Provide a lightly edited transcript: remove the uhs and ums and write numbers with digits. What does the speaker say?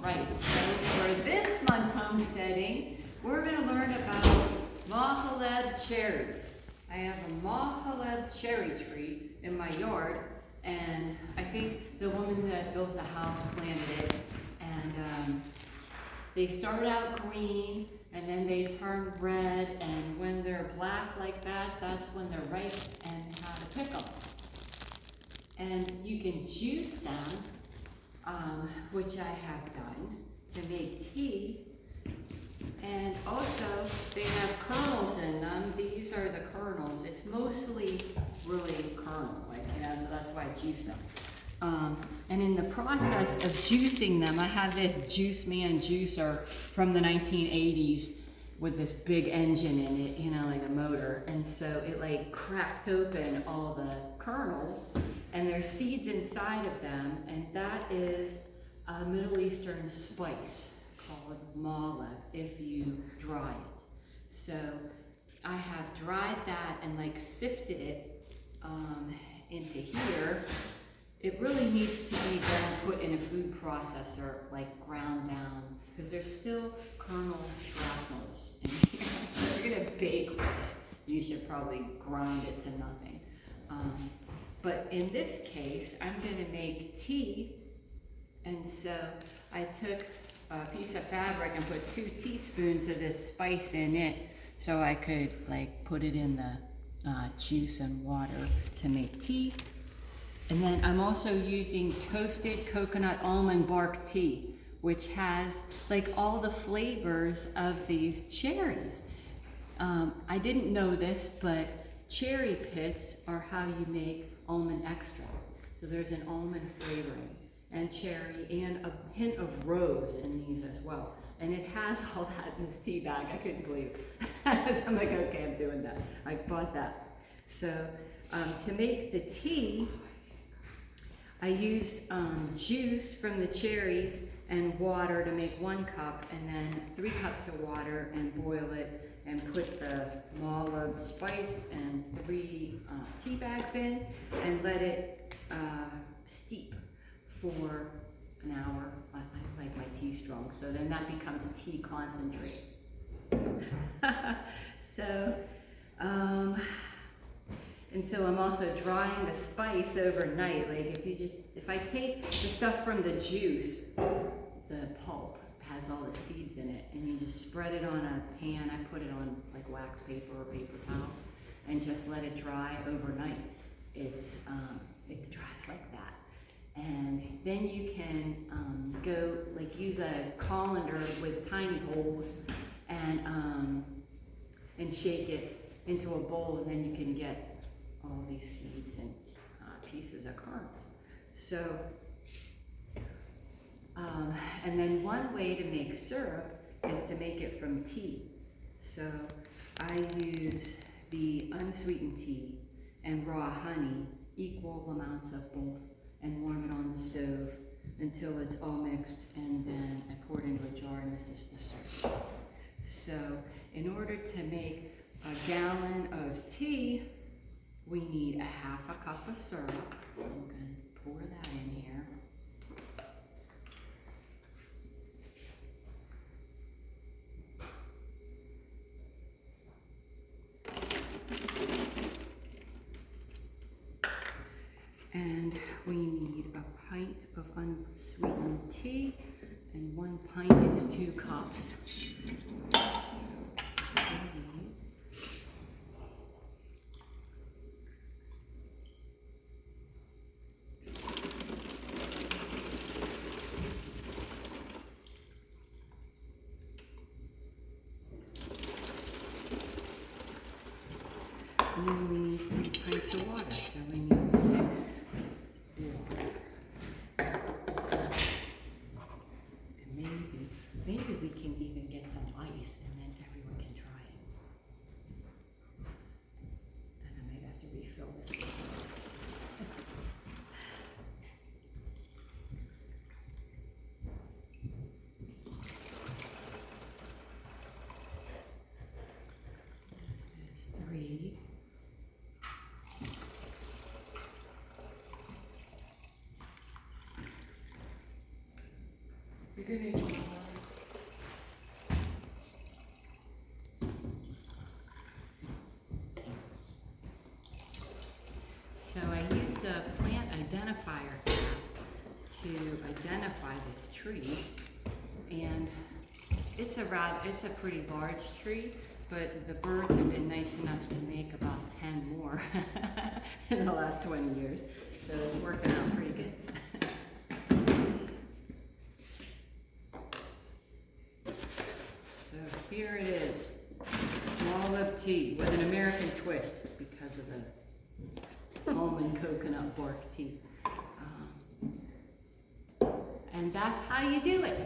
Right, so for this month's homesteading, we're going to learn about Mahaleb cherries. I have a Mahaleb cherry tree in my yard, and I think the woman that built the house planted it, and they start out green, and then they turn red, and when they're black like that, that's when they're ripe and how to pick them. And you can juice them, which I have done, to make tea. And also, they have kernels in them. These are the kernels. It's mostly really kernel, so that's why I juice them. And in the process of juicing them, I have this Juice Man juicer from the 1980s with this big engine in it, like a motor. And so it cracked open all the kernels, and there's seeds inside of them, and that is a Middle Eastern spice called malib if you dry it. So I have dried that and sifted it into here. It really needs to be then put in a food processor, ground down, because there's still kernel shrapnels in here. So you're gonna bake with it. You should probably grind it to nothing. But in this case, I'm gonna make tea. And so I took a piece of fabric and put 2 teaspoons of this spice in it so I could put it in the juice and water to make tea. And then I'm also using toasted coconut almond bark tea, which has all the flavors of these cherries. I didn't know this, but cherry pits are how you make almond extract. So there's an almond flavoring and cherry and a hint of rose in these as well. And it has all that in this tea bag. I couldn't believe it. So I'm like, okay, I'm doing that. I bought that. So to make the tea, I use juice from the cherries and water to make 1 cup, and then 3 cups of water, and boil it and put the malib spice and 3 tea bags in and let it steep for an hour. I like my tea strong, so then that becomes tea concentrate. And so I'm also drying the spice overnight. If I take the stuff from the juice, the pulp has all the seeds in it, and you just spread it on a pan. I put it on wax paper or paper towels and just let it dry overnight. It dries like that. And then you can go use a colander with tiny holes and shake it into a bowl, and then you can get all these seeds and pieces of kernels. So, and then one way to make syrup is to make it from tea. So I use the unsweetened tea and raw honey, equal amounts of both, and warm it on the stove until it's all mixed, and then I pour it into a jar, and this is the syrup. So in order to make a gallon of tea, we need a 1/2 cup of syrup. So I'm going to pour that in here. And we need a pint of unsweetened tea, and 1 pint is 2 cups. And then we need 3 pints of water, so we need 6 water. And maybe we can even get some ice, and then everyone can try it. And I might have to refill this. This is 3. You're gonna need more. So I used a plant identifier app to identify this tree, and it's a pretty large tree, but the birds have been nice enough to make about 10 more in the last 20 years, so it's working out pretty good. So here it is, walnut tea with an American twist because of the almond coconut bark tea. And that's how you do it.